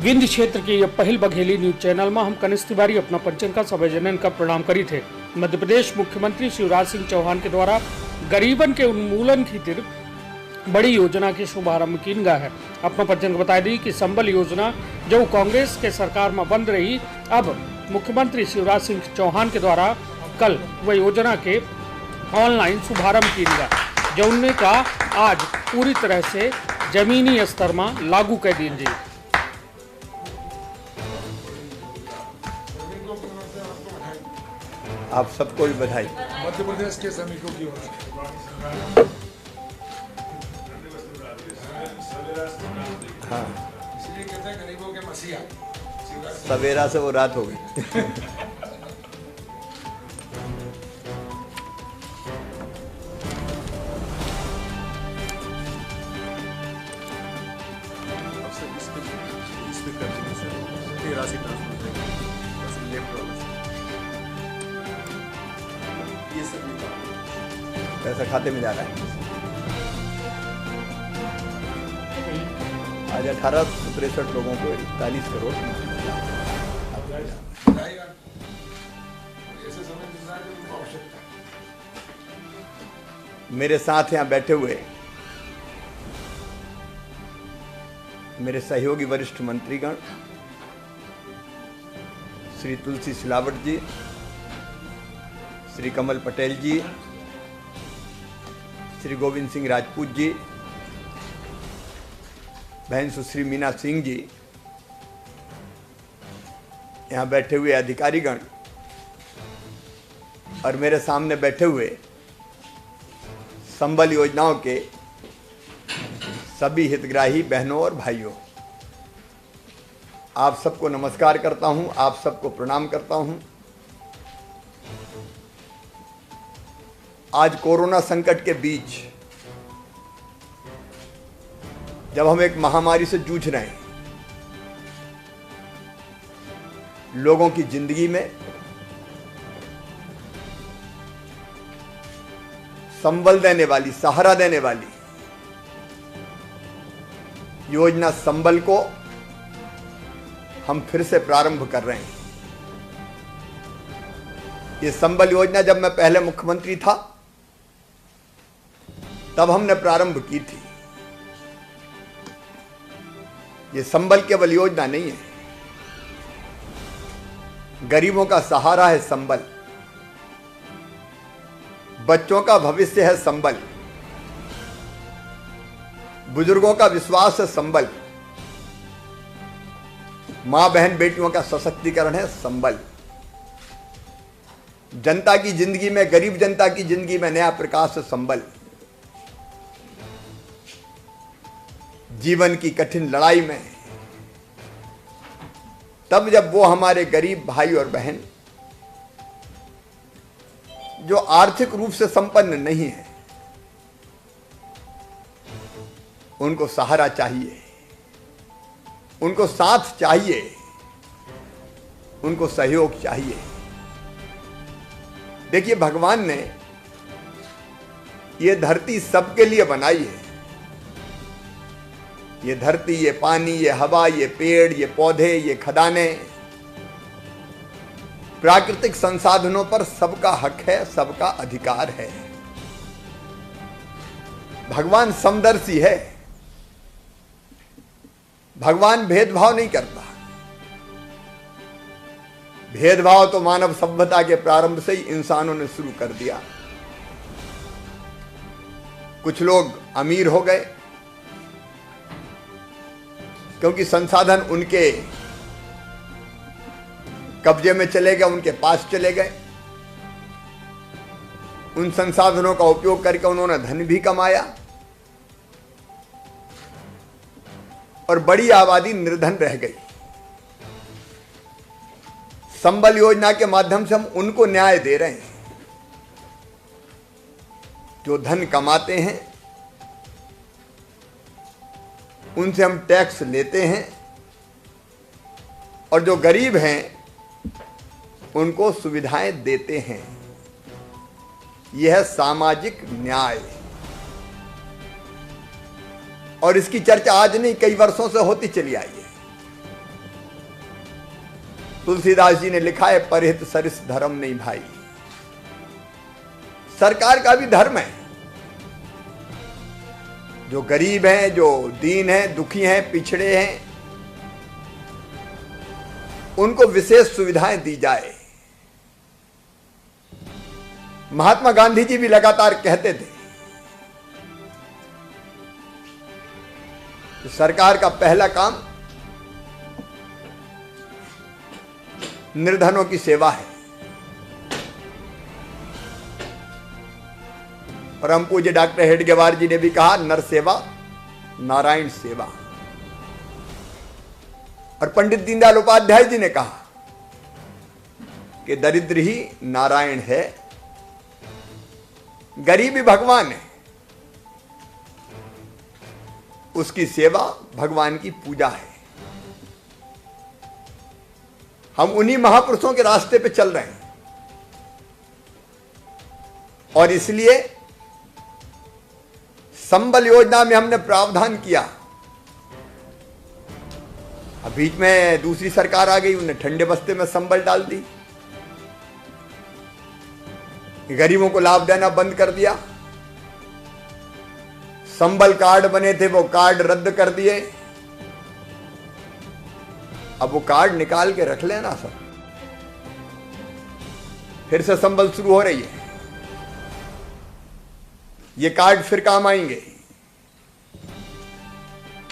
विंध्य क्षेत्र के ये पहल बघेली न्यूज चैनल में हम कनिष्ठ तिवारी अपना पंचन का सभा जनन का प्रणाम करी थे। मध्य प्रदेश मुख्यमंत्री शिवराज सिंह चौहान के द्वारा गरीबन के उन्मूलन खातिर बड़ी योजना के शुभारंभ की गया है। अपना पंचन को बता दी कि संबल योजना जो कांग्रेस के सरकार में बंद रही, अब मुख्यमंत्री शिवराज सिंह चौहान के द्वारा कल वह योजना के ऑनलाइन शुभारंभ की गया, जो उनका आज पूरी तरह से जमीनी स्तर में लागू कर दी गई। आप सबको भी बधाई। मध्य प्रदेश के श्रमिकों की ओर हाँ, इसलिए कहते हैं गरीबों के मसीहा। सवेरा से वो रात हो गई। पैसा खाते में जा रहा है। आज 1863 लोगों को 41 करोड़ मेरे साथ यहाँ बैठे हुए मेरे सहयोगी वरिष्ठ मंत्रीगण श्री तुलसी सिलावट जी, श्री कमल पटेल जी, श्री गोविंद सिंह राजपूत जी, बहन सुश्री मीना सिंह जी, यहाँ बैठे हुए अधिकारीगण और मेरे सामने बैठे हुए संबल योजनाओं के सभी हितग्राही बहनों और भाइयों, आप सबको नमस्कार करता हूं, आप सबको प्रणाम करता हूं। आज कोरोना संकट के बीच जब हम एक महामारी से जूझ रहे हैं, लोगों की जिंदगी में संबल देने वाली, सहारा देने वाली योजना संबल को हम फिर से प्रारंभ कर रहे हैं। ये संबल योजना जब मैं पहले मुख्यमंत्री था तब हमने प्रारंभ की थी। ये संबल केवल योजना नहीं है, गरीबों का सहारा है संबल, बच्चों का भविष्य है संबल, बुजुर्गों का विश्वास है संबल, मां बहन बेटियों का सशक्तिकरण है संबल, जनता की जिंदगी में, गरीब जनता की जिंदगी में नया प्रकाश है संबल, जीवन की कठिन लड़ाई में तब जब वो हमारे गरीब भाई और बहन जो आर्थिक रूप से संपन्न नहीं है, उनको सहारा चाहिए, उनको साथ चाहिए, उनको सहयोग चाहिए। देखिए, भगवान ने ये धरती सबके लिए बनाई है। ये धरती, ये पानी, ये हवा, ये पेड़, ये पौधे, ये खदानें, प्राकृतिक संसाधनों पर सबका हक है, सबका अधिकार है। भगवान समदर्शी है, भगवान भेदभाव नहीं करता। भेदभाव तो मानव सभ्यता के प्रारंभ से ही इंसानों ने शुरू कर दिया। कुछ लोग अमीर हो गए क्योंकि संसाधन उनके कब्जे में चले गए, उनके पास चले गए। उन संसाधनों का उपयोग करके उन्होंने धन भी कमाया और बड़ी आबादी निर्धन रह गई। संबल योजना के माध्यम से हम उनको न्याय दे रहे हैं जो धन कमाते हैं, उनसे हम टैक्स लेते हैं, और जो गरीब हैं उनको सुविधाएं देते हैं। यह है सामाजिक न्याय। और इसकी चर्चा आज नहीं, कई वर्षों से होती चली आई है। तुलसीदास जी ने लिखा है, परहित सरिस धर्म नहीं भाई। सरकार का भी धर्म है, जो गरीब हैं, जो दीन हैं, दुखी हैं, पिछड़े हैं, उनको विशेष सुविधाएं दी जाए। महात्मा गांधी जी भी लगातार कहते थे कि सरकार का पहला काम निर्धनों की सेवा है। परम पूज्य डॉक्टर हेडगेवार जी ने भी कहा, नर सेवा नारायण सेवा। और पंडित दीनदयाल उपाध्याय जी ने कहा कि दरिद्र ही नारायण है, गरीब ही भगवान है, उसकी सेवा भगवान की पूजा है। हम उन्हीं महापुरुषों के रास्ते पे चल रहे हैं और इसलिए संबल योजना में हमने प्रावधान किया। अब बीच में दूसरी सरकार आ गई, उन्हें ठंडे बस्ते में संबल डाल दी, गरीबों को लाभ देना बंद कर दिया। संबल कार्ड बने थे, वो कार्ड रद्द कर दिए। अब वो कार्ड निकाल के रख लेना सर, फिर से संबल शुरू हो रही है। ये कार्ड फिर काम आएंगे।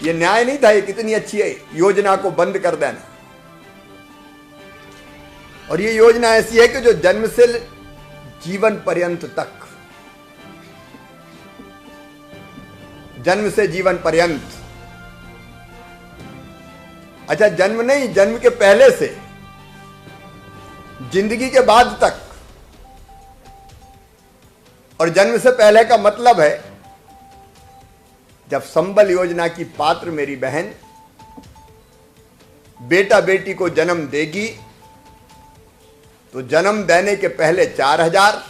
ये न्याय नहीं था, ये कितनी अच्छी है योजना को बंद कर देना। और ये योजना ऐसी है कि जो जन्म से जीवन पर्यंत तक, जन्म से जीवन पर्यंत, अच्छा जन्म नहीं, जन्म के पहले से जिंदगी के बाद तक। और जन्म से पहले का मतलब है जब संबल योजना की पात्र मेरी बहन बेटा बेटी को जन्म देगी तो जन्म देने के पहले 4,000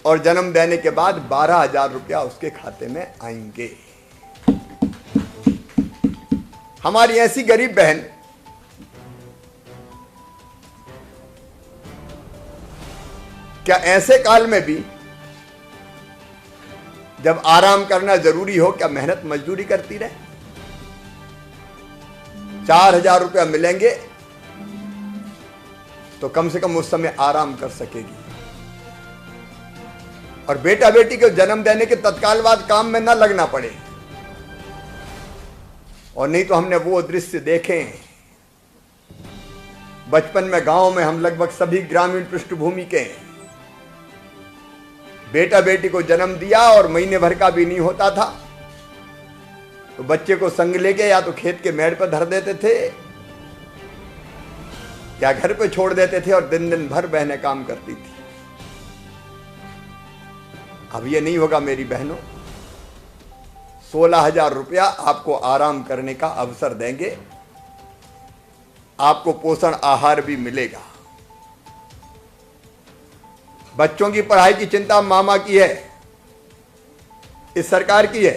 और जन्म देने के बाद 12,000 रुपया उसके खाते में आएंगे। हमारी ऐसी गरीब बहन क्या ऐसे काल में भी जब आराम करना जरूरी हो, क्या मेहनत मजदूरी करती रहे? 4,000 रुपया मिलेंगे तो कम से कम उस समय आराम कर सकेगी। और बेटा बेटी को जन्म देने के तत्काल बाद काम में ना लगना पड़े। और नहीं तो हमने वो दृश्य देखे बचपन में, गांव में, हम लगभग सभी ग्रामीण पृष्ठभूमि के हैं। बेटा बेटी को जन्म दिया और महीने भर का भी नहीं होता था तो बच्चे को संग लेके या तो खेत के मेड़ पर धर देते थे या घर पे छोड़ देते थे और दिन दिन भर बहनें काम करती थी। अब ये नहीं होगा मेरी बहनों। 16,000 रुपया आपको आराम करने का अवसर देंगे, आपको पोषण आहार भी मिलेगा। बच्चों की पढ़ाई की चिंता मामा की है, इस सरकार की है,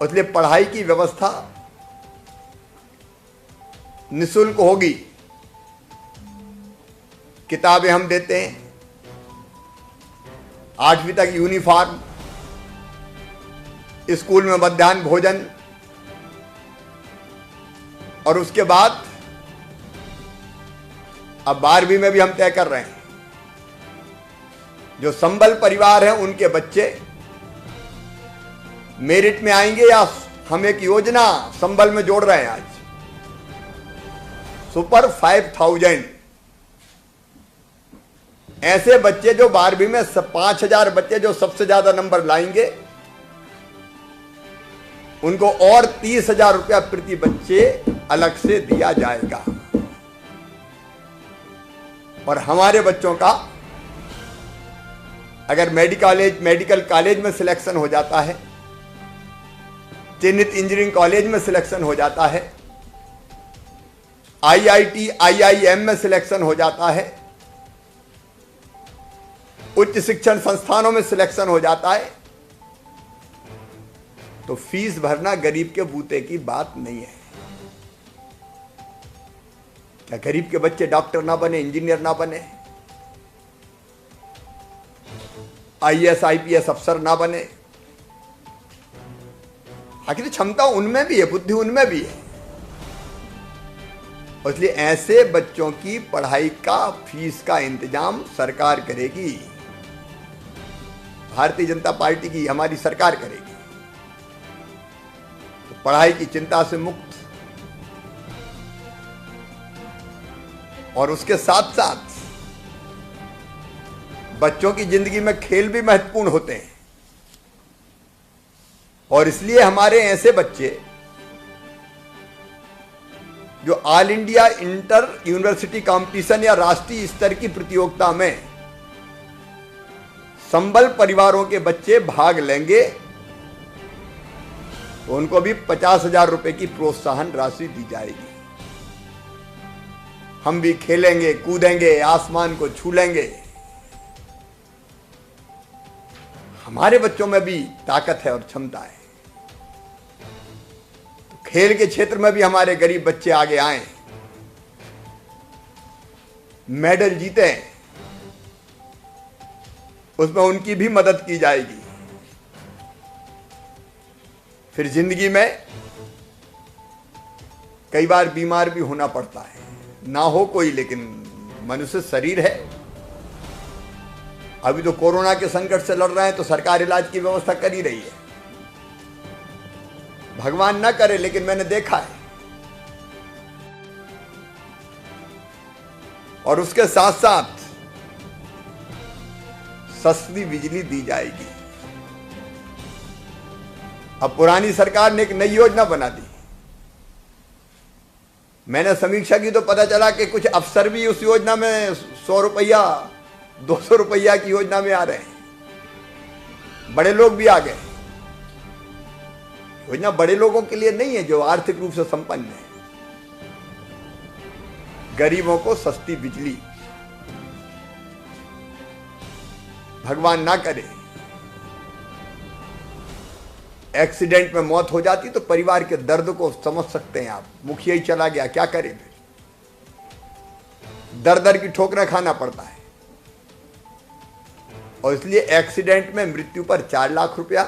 इसलिए पढ़ाई की व्यवस्था निःशुल्क होगी। किताबें हम देते हैं, 8वीं तक यूनिफॉर्म, स्कूल में मध्याह्न भोजन, और उसके बाद अब 12वीं में भी हम तय कर रहे हैं जो संबल परिवार हैं उनके बच्चे मेरिट में आएंगे, या हम एक योजना संबल में जोड़ रहे हैं आज, सुपर 5,000। ऐसे बच्चे जो 12वीं में 5,000 बच्चे जो सबसे ज्यादा नंबर लाएंगे उनको और 30,000 रुपया प्रति बच्चे अलग से दिया जाएगा। और हमारे बच्चों का अगर मेडिकल कॉलेज में सिलेक्शन हो जाता है, चिन्हित इंजीनियरिंग कॉलेज में सिलेक्शन हो जाता है, IIT IIM में सिलेक्शन हो जाता है, उच्च शिक्षण संस्थानों में सिलेक्शन हो जाता है, तो फीस भरना गरीब के बूते की बात नहीं है। क्या गरीब के बच्चे डॉक्टर ना बने, इंजीनियर ना बने, आईएएस आईपीएस अफसर ना बने? आखिर क्षमता उनमें भी है, बुद्धि उनमें भी है। इसलिए ऐसे बच्चों की पढ़ाई का फीस का इंतजाम सरकार करेगी, भारतीय जनता पार्टी की हमारी सरकार करेगी। तो पढ़ाई की चिंता से मुक्त, और उसके साथ साथ बच्चों की जिंदगी में खेल भी महत्वपूर्ण होते हैं। और इसलिए हमारे ऐसे बच्चे जो all India inter university competition या राष्ट्रीय स्तर की प्रतियोगिता में संबल परिवारों के बच्चे भाग लेंगे, तो उनको भी 50,000 रुपए की प्रोत्साहन राशि दी जाएगी। हम भी खेलेंगे, कूदेंगे, आसमान को छू लेंगे। हमारे बच्चों में भी ताकत है और क्षमता है। तो खेल के क्षेत्र में भी हमारे गरीब बच्चे आगे आए, मेडल जीते, उसमें उनकी भी मदद की जाएगी। फिर जिंदगी में कई बार बीमार भी होना पड़ता है, ना हो कोई, लेकिन मनुष्य शरीर है। अभी तो कोरोना के संकट से लड़ रहे हैं, तो सरकार इलाज की व्यवस्था कर ही रही है। भगवान ना करे, लेकिन मैंने देखा है। और उसके साथ साथ सस्ती बिजली दी जाएगी। अब पुरानी सरकार ने एक नई योजना बना दी। मैंने समीक्षा की तो पता चला कि कुछ अफसर भी उस योजना में 100 रुपया 200 रुपया की योजना में आ रहे हैं। बड़े लोग भी आ गए। योजना बड़े लोगों के लिए नहीं है जो आर्थिक रूप से संपन्न है। गरीबों को सस्ती बिजली। भगवान ना करे एक्सीडेंट में मौत हो जाती तो परिवार के दर्द को समझ सकते हैं आप। मुखिया ही चला गया, क्या करे फिर? दर दर की ठोकरें खाना पड़ता है। और इसलिए एक्सीडेंट में मृत्यु पर 4 लाख रुपया,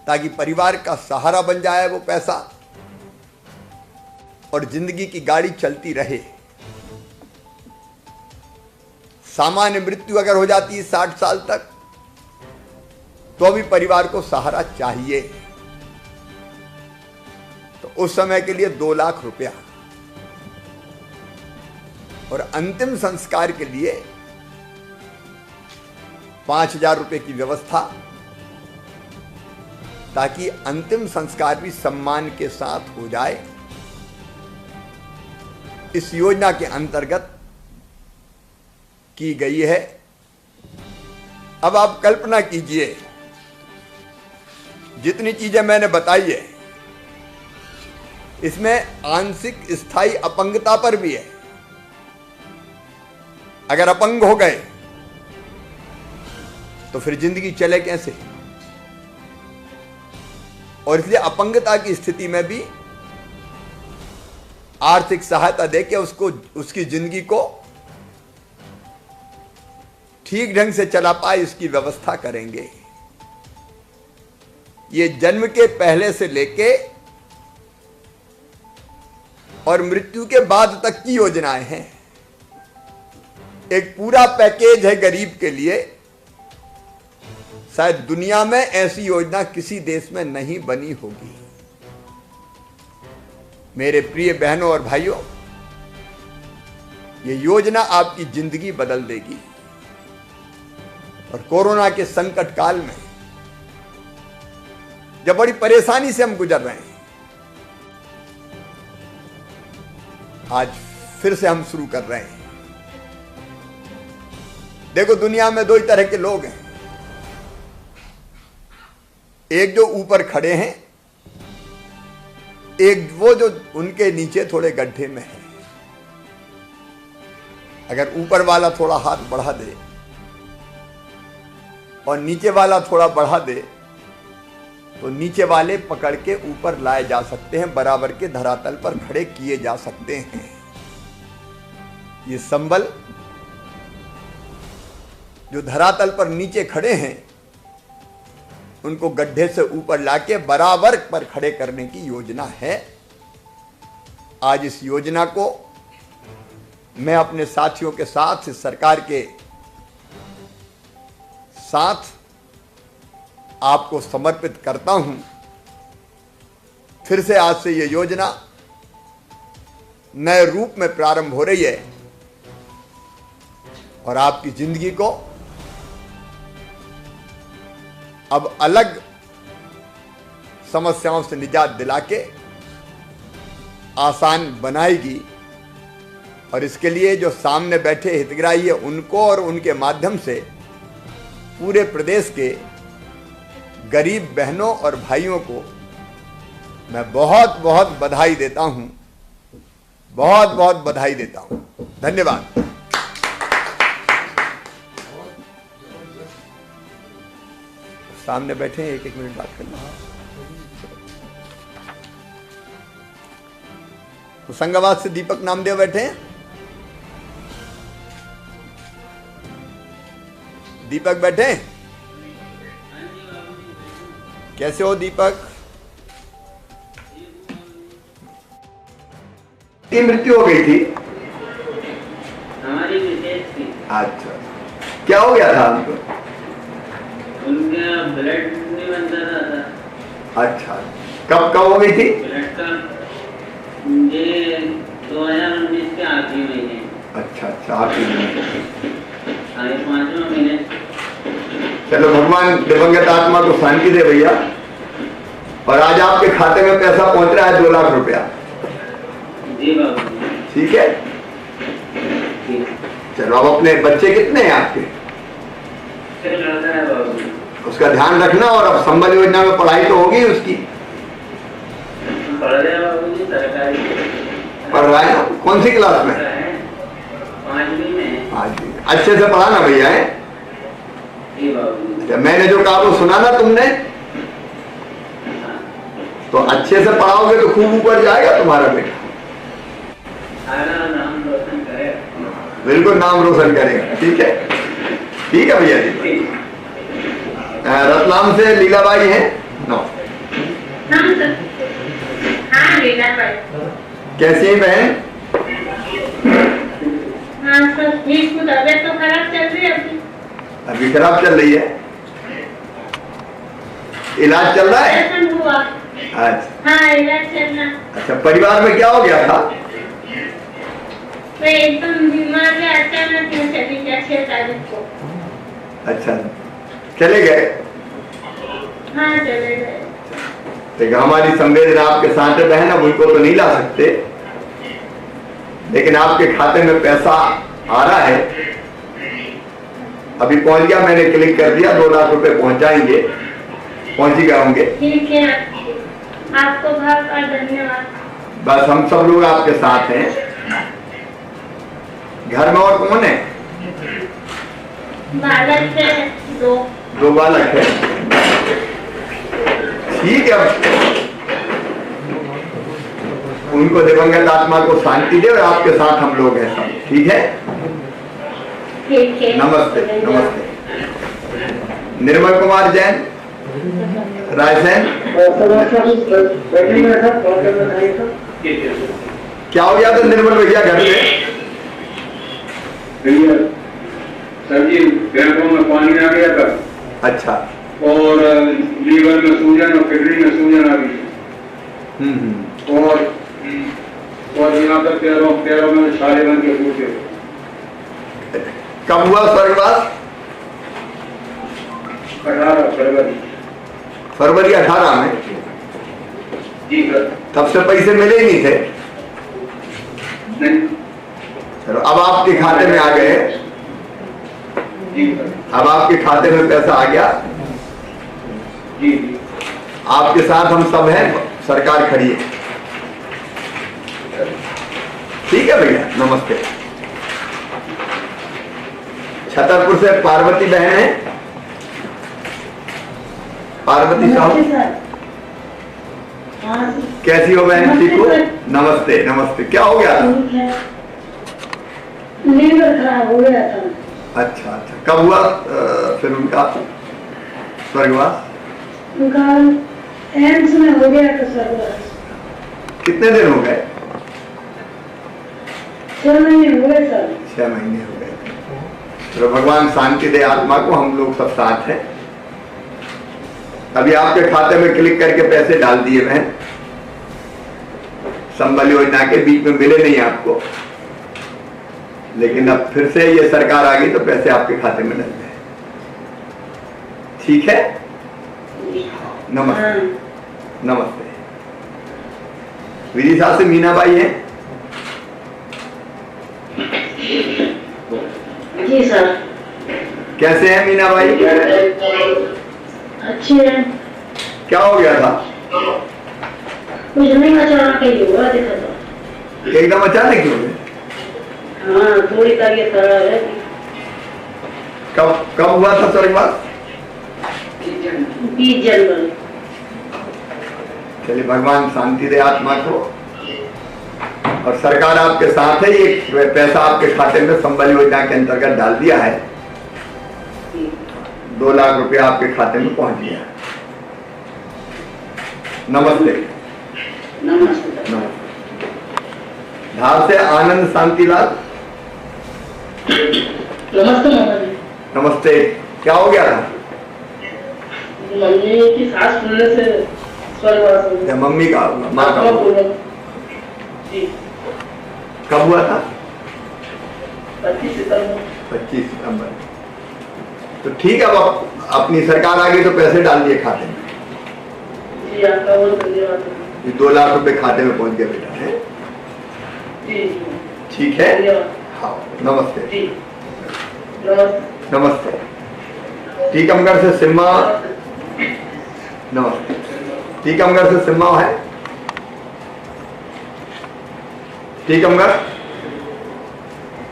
ताकि परिवार का सहारा बन जाए वो पैसा, और जिंदगी की गाड़ी चलती रहे। सामान्य मृत्यु अगर हो जाती है 60 साल तक, तो भी परिवार को सहारा चाहिए। तो उस समय के लिए 2 लाख रुपया, और अंतिम संस्कार के लिए 5,000 रुपए की व्यवस्था, ताकि अंतिम संस्कार भी सम्मान के साथ हो जाए। इस योजना के अंतर्गत की गई है। अब आप कल्पना कीजिए, जितनी चीजें मैंने बताई है, इसमें आंशिक स्थायी अपंगता पर भी है। अगर अपंग हो गए तो फिर जिंदगी चले कैसे? और इसलिए अपंगता की स्थिति में भी आर्थिक सहायता देके उसको, उसकी जिंदगी को ठीक ढंग से चला पाए, इसकी व्यवस्था करेंगे। ये जन्म के पहले से लेके और मृत्यु के बाद तक की योजनाएं हैं। एक पूरा पैकेज है गरीब के लिए। शायद दुनिया में ऐसी योजना किसी देश में नहीं बनी होगी। मेरे प्रिय बहनों और भाइयों, ये योजना आपकी जिंदगी बदल देगी। और कोरोना के संकट काल में जब बड़ी परेशानी से हम गुजर रहे हैं, आज फिर से हम शुरू कर रहे हैं। देखो, दुनिया में 2 ही तरह के लोग हैं। एक जो ऊपर खड़े हैं, एक वो जो उनके नीचे थोड़े गड्ढे में है। अगर ऊपर वाला थोड़ा हाथ बढ़ा दे और नीचे वाला थोड़ा बढ़ा दे, तो नीचे वाले पकड़ के ऊपर लाए जा सकते हैं, बराबर के धरातल पर खड़े किए जा सकते हैं। ये संबल जो धरातल पर नीचे खड़े हैं उनको गड्ढे से ऊपर लाके बराबर पर खड़े करने की योजना है। आज इस योजना को मैं अपने साथियों के साथ, इस सरकार के साथ आपको समर्पित करता हूं। फिर से आज से यह योजना नए रूप में प्रारंभ हो रही है और आपकी जिंदगी को अब अलग समस्याओं से निजात दिला के आसान बनाएगी। और इसके लिए जो सामने बैठे हितग्राही है उनको और उनके माध्यम से पूरे प्रदेश के गरीब बहनों और भाइयों को मैं बहुत बहुत बधाई देता हूं, बहुत बहुत बधाई देता हूं। धन्यवाद। सामने बैठे हैं, एक मिनट बात करना। होशंगाबाद से दीपक नामदेव बैठे हैं। दीपक बैठे हैं? कैसे हो दीपक? की मृत्यु हो गई थी? हमारी विशेष थी। अच्छा, क्या हो गया था उनको? उनका ब्लड नहीं बनता था। अच्छा, कब हो गई थी? ब्लड का ये 2019 के आखिरी महीने। अच्छा अच्छा, आखिरी महीने। 5वां महीने। चलो, भगवान दिवंगत आत्मा को शांति दे भैया। और आज आपके खाते में पैसा पहुंच रहा है 2 लाख रुपया। जी बाबू। ठीक है, चलो। अब अपने बच्चे कितने हैं आपके? लड़का है बाबू। उसका ध्यान रखना। और अब संबल योजना में पढ़ाई तो होगी उसकी? पढ़ रहे हैं बाबू जी, सरकारी पढ़ रहा है ना? कौन सी क्लास में? 5वीं में। 5वीं। अच्छे से पढ़ाना भैया है। जी बाबू। अच्छा, मैंने जो कहा वो सुना ना तुमने? तो अच्छे से पढ़ाओगे तो खूब ऊपर जाएगा तुम्हारा बेटा। नाम रोशन करेगा। बिल्कुल नाम रोशन करेगा। ठीक है, ठीक है भैया जी। रतलाम से लीलाबाई है। नो। हाँ लीलाबाई। कैसी है बहन? हाँ तो ठीक, तबियत तो खराब चल रही है अभी खराब चल रही है? इलाज चल रहा है? ऑपरेशन हुआ। अच्छा। हाँ इलाज चल रहा। अच्छा, परिवार में क्या हो गया था? मैं एकदम बीमार है, अचानक मैं चली गई 6 तारीख को। अच्छा, चले गए? हाँ चले गए। देखिए, हमारी संवेदना आपके साथ है बहन। अब उनको तो नहीं ला सकते, लेकिन आपके खाते में पैसा आ रहा है। अभी पहुंच गया, मैंने क्लिक कर दिया। 2 लाख रुपए पहुंचाएंगे, पहुंच ही गए होंगे। ठीक है, आपको बहुत बहुत धन्यवाद। बस हम सब लोग आपके साथ हैं। घर में और कौन है? बालक है 2 बालक है। ठीक है, उनको दिवंगत आत्मा को शांति दे। और आपके साथ हम लोग हैं सब। ठीक है, ठीक है। नमस्ते। नमस्ते। निर्मल कुमार जैन, रायसेन। क्या हो गया था निर्मल भैया घर में? भैया सर जी, बैंकों में पानी आ गया था। अच्छा। और लीवर में सूजन और किडनी में सूजन आ गई। और यहाँ तक पैरों में छाले बन के फूटे। कब हुआ स्वर्गवास? 18 फरवरी। फरवरी 18 में? जी सर। तब से पैसे मिले ही नहीं थे? नहीं। चलो, अब आपके खाते में आ गए। जी सर। अब आपके खाते में पैसा आ गया। जी। आपके साथ हम सब हैं, सरकार खड़ी है। ठीक है भैया, नमस्ते। छतरपुर से पार्वती बहन है। पार्वती साहब, हाँ जी। कैसी हो बहन, ठीक हो? नमस्ते सर। नमस्ते नमस्ते। क्या हो गया था? ठीक है। लीवर खराब हो गया था। अच्छा अच्छा, कब हुआ फिर उनका स्वर्गवास? उनका एम्स में हो गया था स्वर्गवास। कितने दिन हो गए? 6 महीने हो गए सर। 6 महीने हो गए थे। तो भगवान शांति दे आत्मा को, हम लोग सब साथ हैं। अभी आपके खाते में क्लिक करके पैसे डाल दिए बहन, संबल योजना के बीच में मिले नहीं आपको, लेकिन अब फिर से ये सरकार आ गई तो पैसे आपके खाते में डल गए। ठीक है, नमस्ते नमस्ते। विदिशा से मीना बाई है? जी सर। कैसे हैं मीना बाई? अच्छी है। क्या हो गया था? कुछ नहीं, अचानक ही हुआ देखा था। एकदम अचानक क्यों गए? हाँ, थोड़ी तबीयत खराब है। कब कब हुआ था स्वर्गवास? 20 जनवरी। चलिए, भगवान शांति दे आत्मा को, और सरकार आपके साथ है। ये पैसा आपके खाते में संबल योजना के अंतर्गत डाल दिया है। 2 लाख रुपया आपके खाते में पहुंच गया। नमस्ते नमस्ते। नमस्ते। धार से आनंद शांतिलाल। नमस्ते मामा जी। नमस्ते। क्या हो गया था? मम्मी की सांस फूलने से स्वर्गवास हो गया। मम्मी का, माँ का हुआ? जी। कब हुआ था? 25 सितंबर। 25 सितंबर। तो ठीक है, अब अपनी सरकार आ गई तो पैसे डाल दिए खाते में। जी, आपका बहुत धन्यवाद। ये 2 लाख रुपए खाते में पहुंच गया बेटा है। जी ठीक है, धन्यवाद। हाँ नमस्ते। जी नमस्ते। नमस्ते। टीकमगढ़ से सिम्मा। नमस्ते। टीकमगढ़ से सिम्मा है? टीकमगढ़।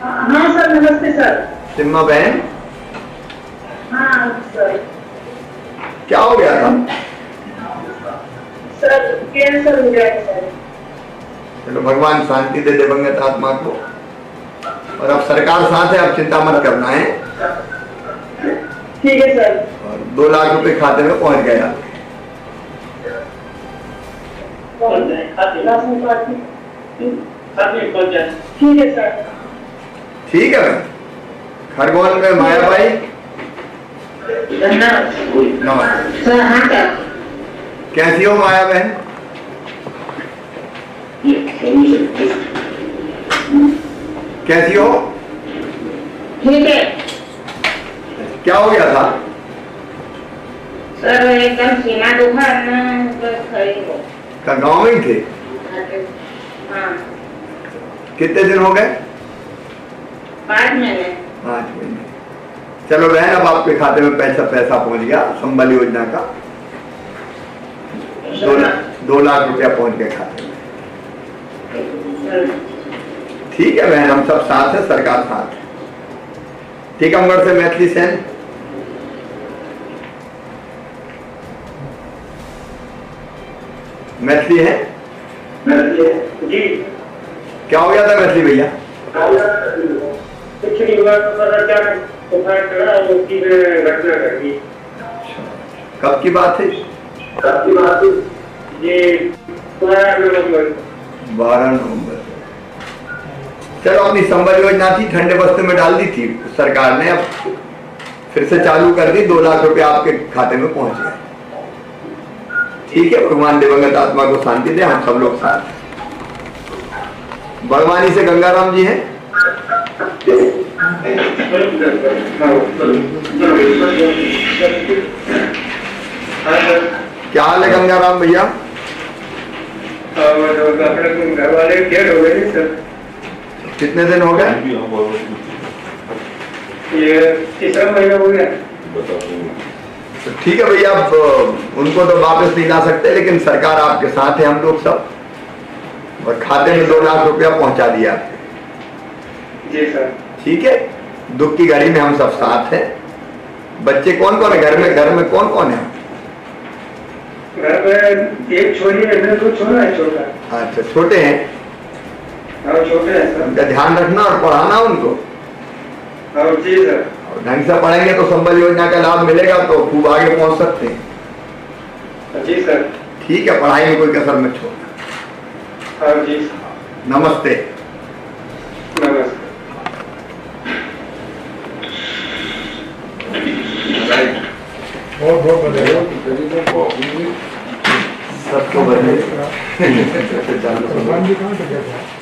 हाँ सर, नमस्ते सर। सिम्मा बहन, हाँ सर। क्या हो गया था? सर कैंसर हो गया है सर। चलो, भगवान शांति दे दिवंगत आत्मा को, और अब सरकार साथ है, अब चिंता मत करना है। ठीक है सर। और 2 लाख रुपए खाते में पहुंच गया। ठीक है सर। ठीक है बहन। खरगोन में माया भाई। धन्यवाद नमस्ते। सर। हाँ क्या? कैसी हो माया बहन? कैसी हो? ठीक है क्या हो गया था? सर, एकदम सीना दुखा खड़ी हो। का गाँव में ही थे? हाँ, कितने दिन हो गए? 5 महीने। 5 महीने। चलो बहन, अब आपके खाते में पैसा पहुंच गया संबल योजना का। 2 लाख रुपया पहुंच गए खाते में। ठीक है बहन, हम सब साथ हैं, सरकार साथ है। टीकमगढ़ से मैथिली सेन। मैथिली है? जी। क्या हो गया था मैथिली भैया? पिछली बार तो पता अचानक बुखार चढ़ा और उसकी घटना घटी। कब की बात है? ये 12 नवंबर। 12 नवंबर। चलो, अपनी संबल योजना थी, ठंडे बस्ते में डाल दी थी सरकार ने, अब फिर से चालू कर दी। 2 लाख रुपया आपके खाते में पहुंच गए। ठीक है, भगवान दिवंगत आत्मा को शांति दे, हम सब लोग साथ हैं। बड़वानी से गंगाराम जी हैं। क्या हाल है गंगाराम भैया? घर वाले डेढ़ हो गए सर। कितने दिन हो गए? ये 3रा महीना हो गया। तो ठीक है भैया, अब उनको तो वापस नहीं ला सकते, लेकिन सरकार आपके साथ है, हम लोग सब, और खाते में 2 लाख रुपया पहुंचा दिया आपके। जी सर। ठीक है, दुख की घड़ी में हम सब साथ हैं। बच्चे कौन कौन है घर में? घर में कौन कौन है? घर पे एक छोरी है, मेरे को छोरा है छोटा। अच्छा, छोटे हैं, हाँ छोटे हैं सर। उनका ध्यान रखना और पढ़ाना उनको। हाँ जी सर। और ढंग से पढ़ेंगे तो संबल योजना का लाभ मिलेगा, तो खूब आगे पहुंच सकते हैं। जी सर। ठीक है, पढ़ाई में कोई कसर मत छोड़ना। हाँ जी। नमस्ते। नमस्ते। बहुत बहुत बधाई। सबको बधाई। भगवान जी कहाँ पे गए थे?